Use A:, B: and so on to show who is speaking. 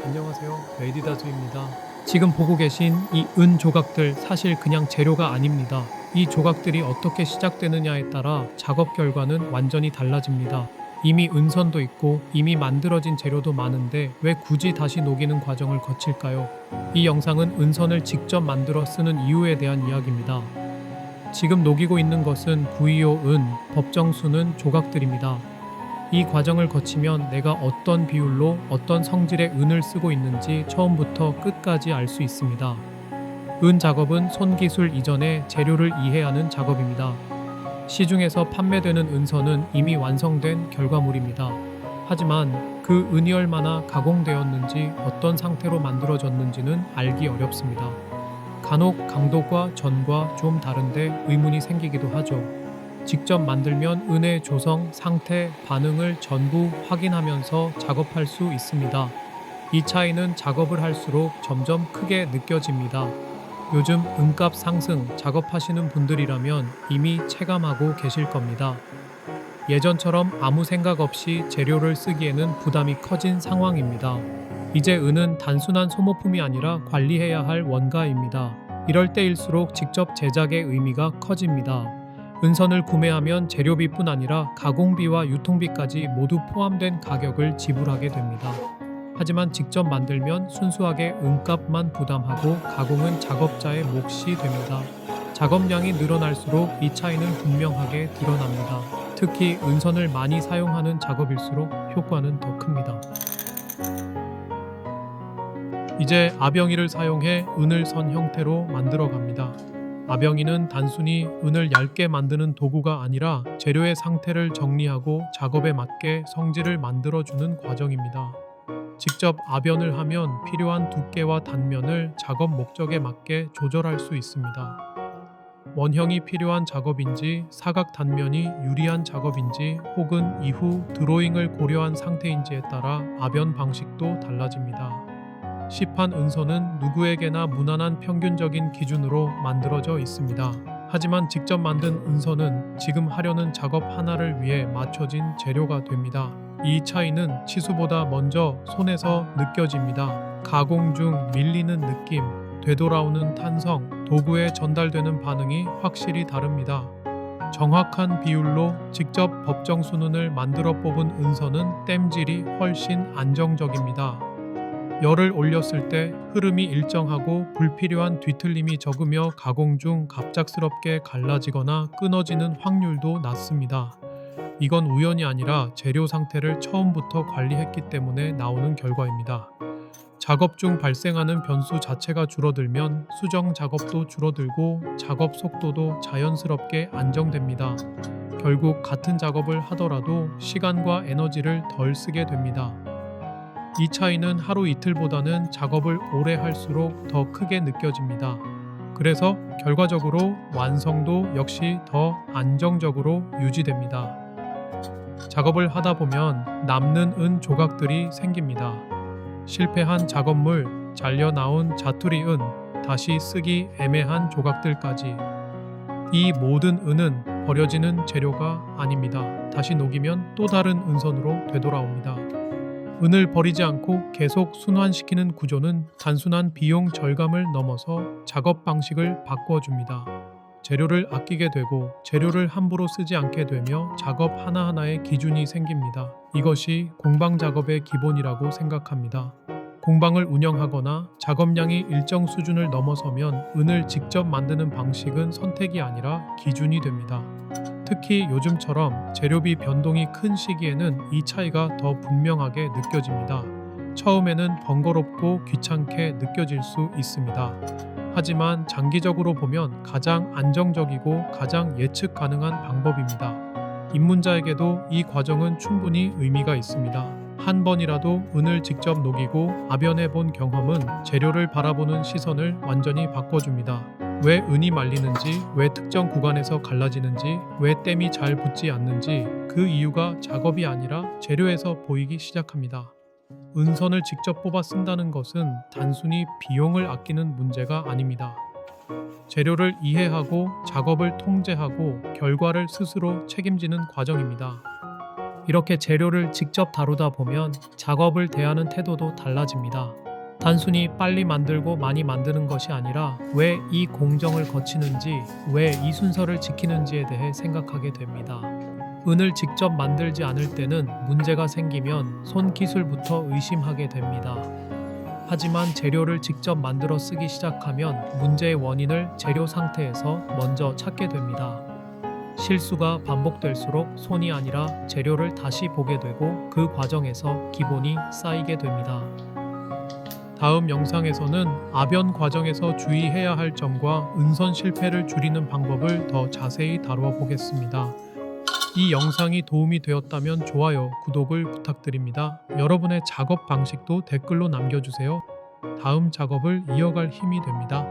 A: 안녕하세요. 에디다즈입니다. 지금 보고 계신 이 은 조각들 사실 그냥 재료가 아닙니다. 이 조각들이 어떻게 시작되느냐에 따라 작업 결과는 완전히 달라집니다. 이미 은선도 있고 이미 만들어진 재료도 많은데 왜 굳이 다시 녹이는 과정을 거칠까요? 이 영상은 은선을 직접 만들어 쓰는 이유에 대한 이야기입니다. 지금 녹이고 있는 것은 구이오 은, 법정수는 조각들입니다. 이 과정을 거치면 내가 어떤 비율로 어떤 성질의 은을 쓰고 있는지 처음부터 끝까지 알 수 있습니다. 은 작업은 손기술 이전의 재료를 이해하는 작업입니다. 시중에서 판매되는 은선은 이미 완성된 결과물입니다. 하지만 그 은이 얼마나 가공되었는지 어떤 상태로 만들어졌는지는 알기 어렵습니다. 간혹 강도과 전과 좀 다른데 의문이 생기기도 하죠. 직접 만들면 은의 조성, 상태, 반응을 전부 확인하면서 작업할 수 있습니다. 이 차이는 작업을 할수록 점점 크게 느껴집니다. 요즘 은값 상승 작업하시는 분들이라면 이미 체감하고 계실 겁니다. 예전처럼 아무 생각 없이 재료를 쓰기에는 부담이 커진 상황입니다. 이제 은은 단순한 소모품이 아니라 관리해야 할 원가입니다. 이럴 때일수록 직접 제작의 의미가 커집니다. 은선을 구매하면 재료비뿐 아니라 가공비와 유통비까지 모두 포함된 가격을 지불하게 됩니다. 하지만 직접 만들면 순수하게 은값만 부담하고 가공은 작업자의 몫이 됩니다. 작업량이 늘어날수록 이 차이는 분명하게 드러납니다. 특히 은선을 많이 사용하는 작업일수록 효과는 더 큽니다. 이제 아병이를 사용해 은을 선 형태로 만들어 갑니다. 아병이는 단순히 은을 얇게 만드는 도구가 아니라 재료의 상태를 정리하고 작업에 맞게 성질을 만들어주는 과정입니다. 직접 아변을 하면 필요한 두께와 단면을 작업 목적에 맞게 조절할 수 있습니다. 원형이 필요한 작업인지, 사각 단면이 유리한 작업인지, 혹은 이후 드로잉을 고려한 상태인지에 따라 아변 방식도 달라집니다. 시판 은선은 누구에게나 무난한 평균적인 기준으로 만들어져 있습니다. 하지만 직접 만든 은선은 지금 하려는 작업 하나를 위해 맞춰진 재료가 됩니다. 이 차이는 치수보다 먼저 손에서 느껴집니다. 가공 중 밀리는 느낌, 되돌아오는 탄성, 도구에 전달되는 반응이 확실히 다릅니다. 정확한 비율로 직접 법정순은을 만들어 뽑은 은선은 땜질이 훨씬 안정적입니다. 열을 올렸을 때 흐름이 일정하고 불필요한 뒤틀림이 적으며 가공 중 갑작스럽게 갈라지거나 끊어지는 확률도 낮습니다. 이건 우연이 아니라 재료 상태를 처음부터 관리했기 때문에 나오는 결과입니다. 작업 중 발생하는 변수 자체가 줄어들면 수정 작업도 줄어들고 작업 속도도 자연스럽게 안정됩니다. 결국 같은 작업을 하더라도 시간과 에너지를 덜 쓰게 됩니다. 이 차이는 하루 이틀보다는 작업을 오래 할수록 더 크게 느껴집니다. 그래서 결과적으로 완성도 역시 더 안정적으로 유지됩니다. 작업을 하다 보면 남는 은 조각들이 생깁니다. 실패한 작업물, 잘려 나온 자투리 은, 다시 쓰기 애매한 조각들까지. 이 모든 은은 버려지는 재료가 아닙니다. 다시 녹이면 또 다른 은선으로 되돌아옵니다. 은을 버리지 않고 계속 순환시키는 구조는 단순한 비용 절감을 넘어서 작업 방식을 바꿔줍니다. 재료를 아끼게 되고 재료를 함부로 쓰지 않게 되며 작업 하나하나의 기준이 생깁니다. 이것이 공방 작업의 기본이라고 생각합니다. 공방을 운영하거나 작업량이 일정 수준을 넘어서면 은을 직접 만드는 방식은 선택이 아니라 기준이 됩니다. 특히 요즘처럼 재료비 변동이 큰 시기에는 이 차이가 더 분명하게 느껴집니다. 처음에는 번거롭고 귀찮게 느껴질 수 있습니다. 하지만 장기적으로 보면 가장 안정적이고 가장 예측 가능한 방법입니다. 입문자에게도 이 과정은 충분히 의미가 있습니다. 한 번이라도 은을 직접 녹이고 아변해 본 경험은 재료를 바라보는 시선을 완전히 바꿔줍니다. 왜 은이 말리는지, 왜 특정 구간에서 갈라지는지, 왜 땜이 잘 붙지 않는지 그 이유가 작업이 아니라 재료에서 보이기 시작합니다. 은선을 직접 뽑아 쓴다는 것은 단순히 비용을 아끼는 문제가 아닙니다. 재료를 이해하고 작업을 통제하고 결과를 스스로 책임지는 과정입니다. 이렇게 재료를 직접 다루다 보면 작업을 대하는 태도도 달라집니다. 단순히 빨리 만들고 많이 만드는 것이 아니라 왜 이 공정을 거치는지, 왜 이 순서를 지키는지에 대해 생각하게 됩니다. 은을 직접 만들지 않을 때는 문제가 생기면 손기술부터 의심하게 됩니다. 하지만 재료를 직접 만들어 쓰기 시작하면 문제의 원인을 재료 상태에서 먼저 찾게 됩니다. 실수가 반복될수록 손이 아니라 재료를 다시 보게 되고 그 과정에서 기본이 쌓이게 됩니다. 다음 영상에서는 압연 과정에서 주의해야 할 점과 은선 실패를 줄이는 방법을 더 자세히 다루어 보겠습니다. 이 영상이 도움이 되었다면 좋아요, 구독을 부탁드립니다. 여러분의 작업 방식도 댓글로 남겨주세요. 다음 작업을 이어갈 힘이 됩니다.